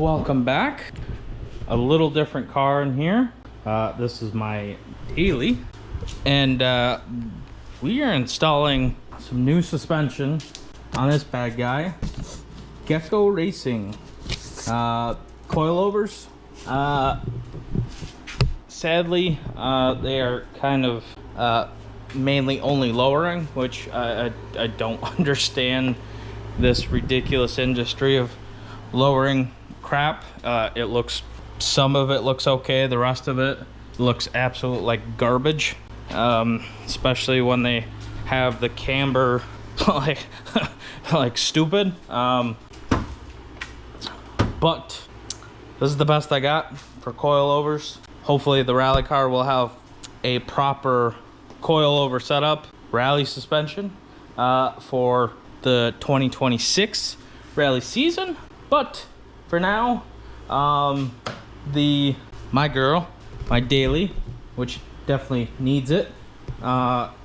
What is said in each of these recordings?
welcome back. A little different car in here. This is my daily, and we are installing some new suspension on this bad guy. Gecko Racing coilovers. Sadly, they are kind of mainly only lowering, which I don't understand this ridiculous industry of lowering crap. Some of it looks okay, the rest of it looks absolute like garbage, especially when they have the camber like stupid. But this is the best I got for coilovers. Hopefully the rally car will have a proper coilover setup, rally suspension for the 2026 rally season. But for now, my girl, my daily, which definitely needs it,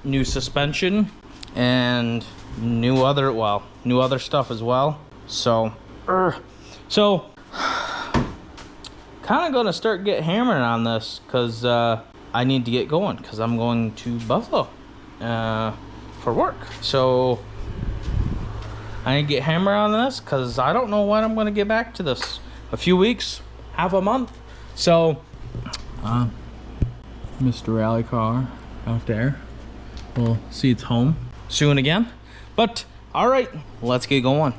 new suspension and new other stuff as well. So kind of gonna start get hammering on this because I need to get going because I'm going to Buffalo for work. So I need to get hammered on this because I don't know when I'm gonna get back to this. A few weeks, half a month. So Mr. Rally Car out there. We'll see it's home soon again. But all right, let's get going.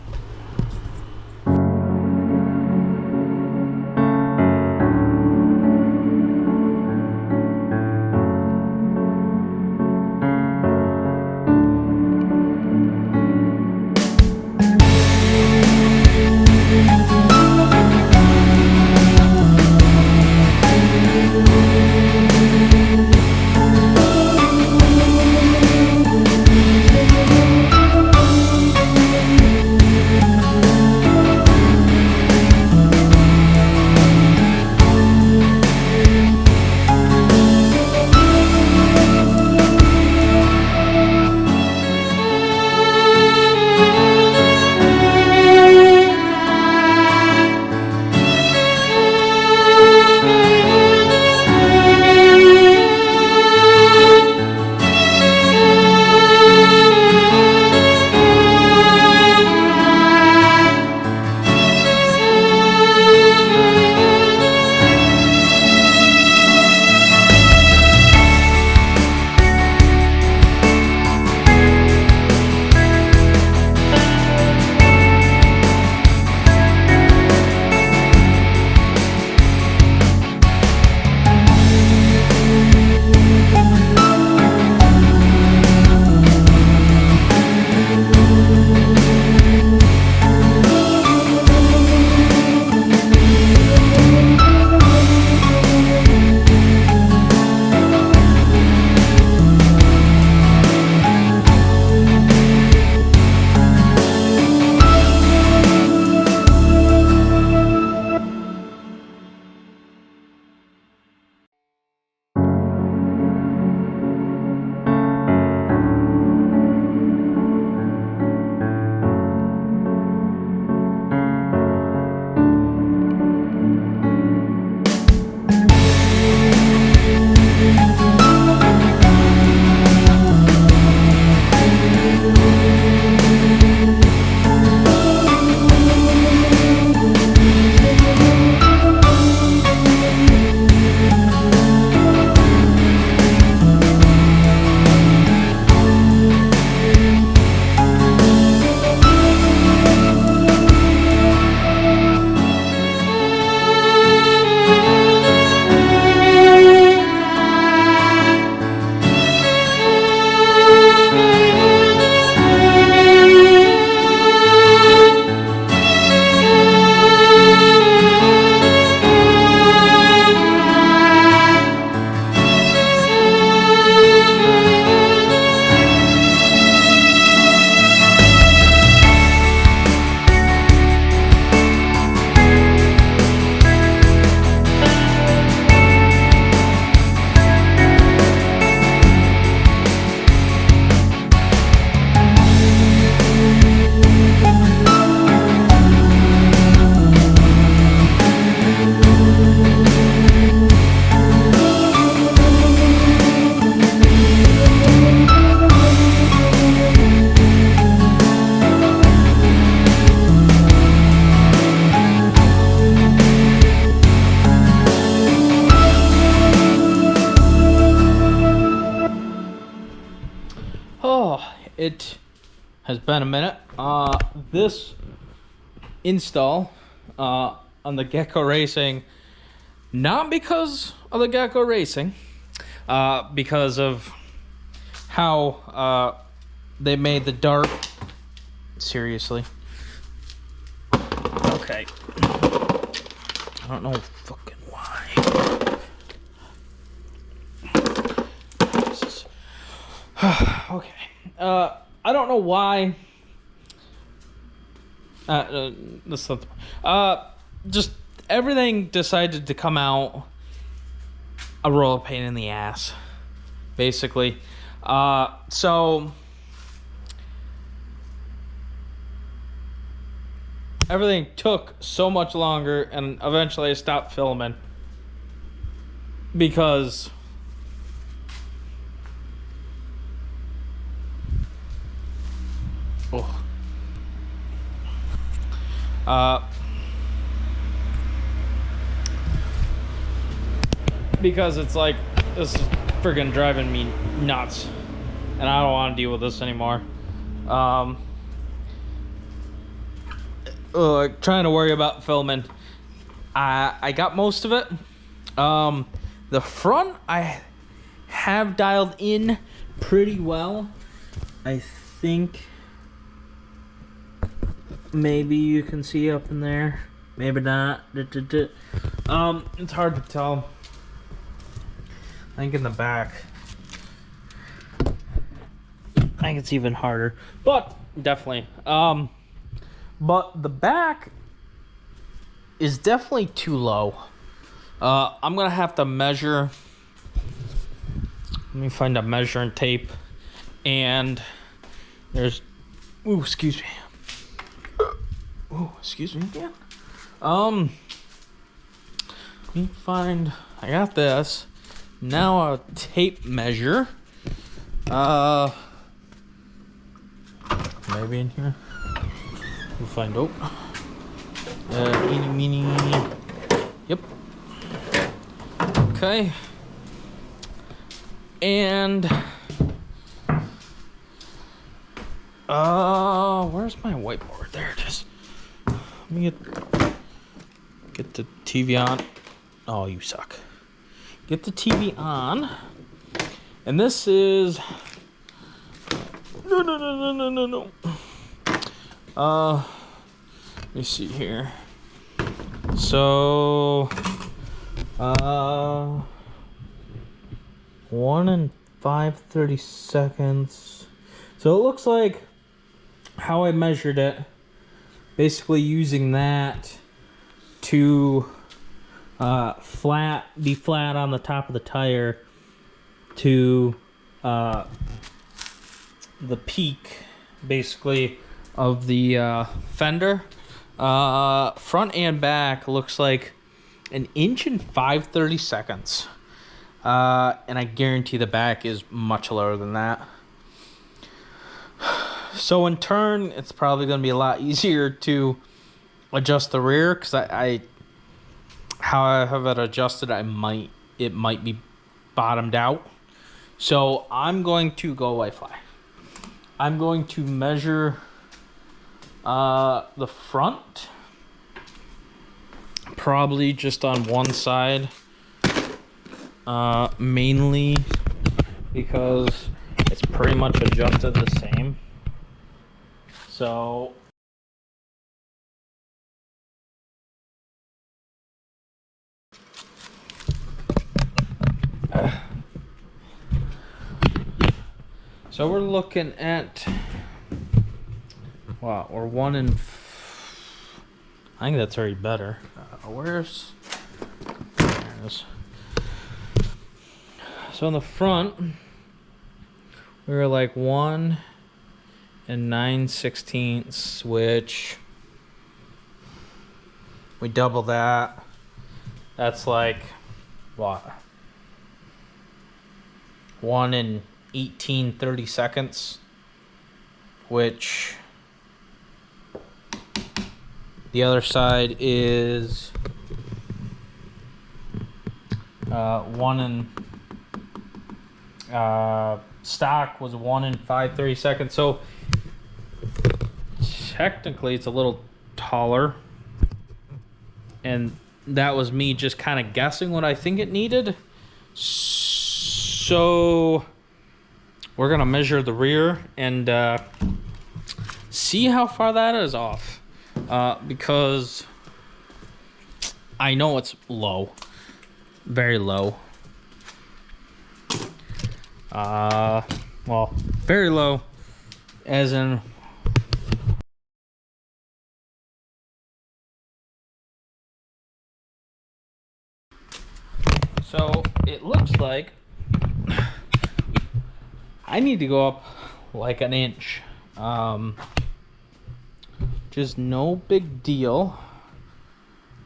it has been a minute. This install on the Gecko Racing, not because of the Gecko Racing, because of how they made the Dart. Seriously. Okay. I don't know fucking why. Okay. I don't know why. That's not the, just everything decided to come out a roll pain in the ass, basically. So everything took so much longer, and eventually I stopped filming because because it's like, this is friggin' driving me nuts, and I don't want to deal with this anymore. Trying to worry about filming. I got most of it. The front I have dialed in pretty well. I think maybe you can see up in there, maybe not. It's hard to tell. I think in the back, I think it's even harder, but definitely. But the back is definitely too low. I'm gonna have to measure. Let me find a measuring tape. And there's, ooh, excuse me. Ooh, excuse me again. Let me find, I got this. Now a tape measure. Maybe in here. We'll find out. Eeny, meeny. Yep. Okay. And where's my whiteboard? There it is. Let me get the TV on. Oh, you suck. Get the TV on. And this is no. Let me see here. So 1 and 5/32. So it looks like how I measured it, basically using that to be flat on the top of the tire to the peak, basically, of the fender. Front and back looks like 1 inch and 5/32. And I guarantee the back is much lower than that. So in turn, it's probably going to be a lot easier to adjust the rear, because how I have it adjusted, it might be bottomed out. So I'm going to go Wi-Fi. I'm going to measure the front, probably just on one side, mainly because it's pretty much adjusted the same. So we're looking at, wow, we're 1 and I think that's already better. There it is. So in the front, we were like 1 and 9/16, which we double that. That's like what? 1 and 18/32, which the other side is 1 and Stock was 1 and 5/30 seconds, so technically it's a little taller, and that was me just kind of guessing what I think it needed. So we're gonna measure the rear and see how far that is off, because I know it's low, very low. Well, very low, as in so it looks like I need to go up like an inch. Just no big deal.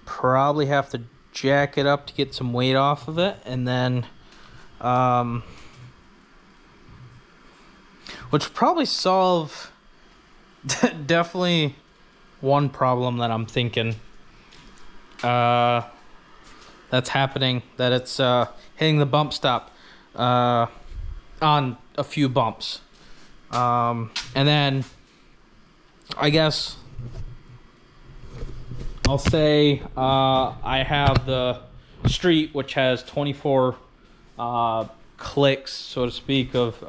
Probably have to jack it up to get some weight off of it, and then which will probably solve definitely one problem that I'm thinking that's happening, that it's hitting the bump stop on a few bumps, and then I guess I'll say I have the street, which has 24 clicks, so to speak, of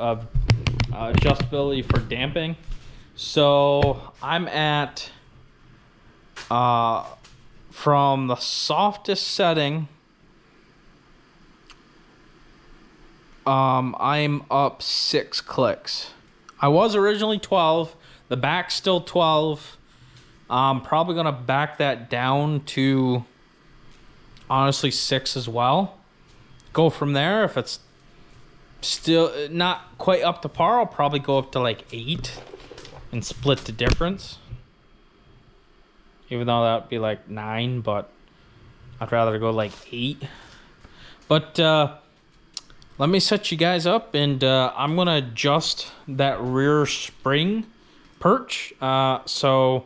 adjustability for damping. So I'm at from the softest setting, I'm up 6 clicks. I was originally 12. The back's still 12. I'm probably gonna back that down to honestly 6 as well. Go from there. If it's still not quite up to par, I'll probably go up to like 8 and split the difference. Even though that would be like 9, but I'd rather go like 8. But let me set you guys up, and I'm gonna adjust that rear spring perch so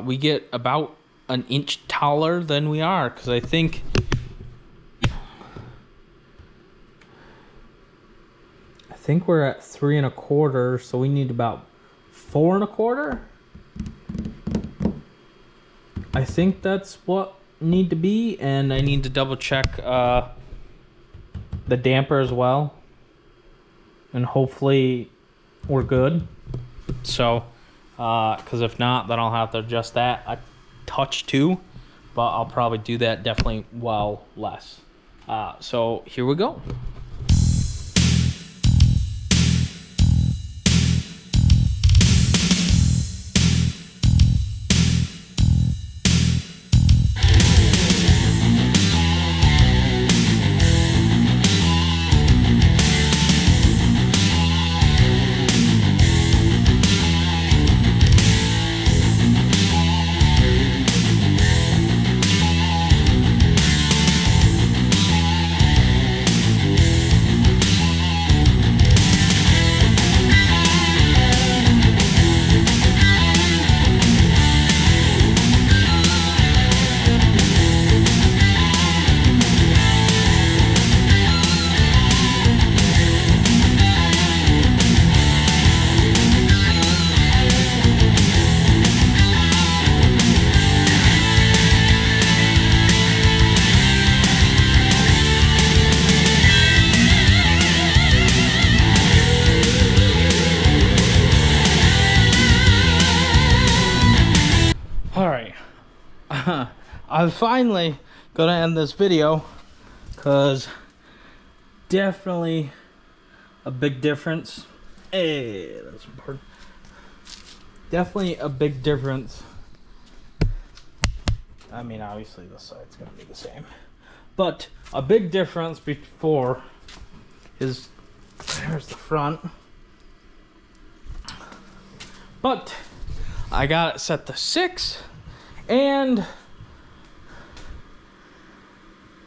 we get about an inch taller than we are, because I think we're at 3 1/4, so we need about 4 1/4. I think that's what need to be, and I need to double check the damper as well, and hopefully we're good. So because if not, then I'll have to adjust that a touch too, but I'll probably do that definitely well less. So here we go. I'm finally gonna end this video, because definitely a big difference. Hey, that's important. Definitely a big difference. I mean, obviously this side's gonna be the same, but a big difference before is there's the front. But I got it set to 6, and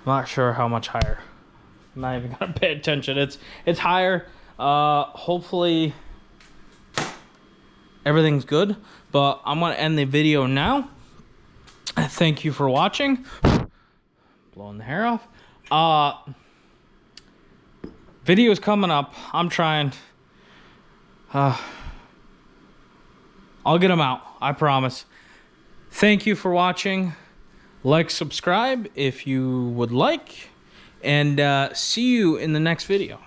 I'm not sure how much higher. I'm not even gonna pay attention. It's higher. Hopefully everything's good. But I'm gonna end the video now. Thank you for watching. Blowing the hair off. Video's coming up. I'm trying. I'll get them out. I promise. Thank you for watching. Like, subscribe if you would like. And see you in the next video.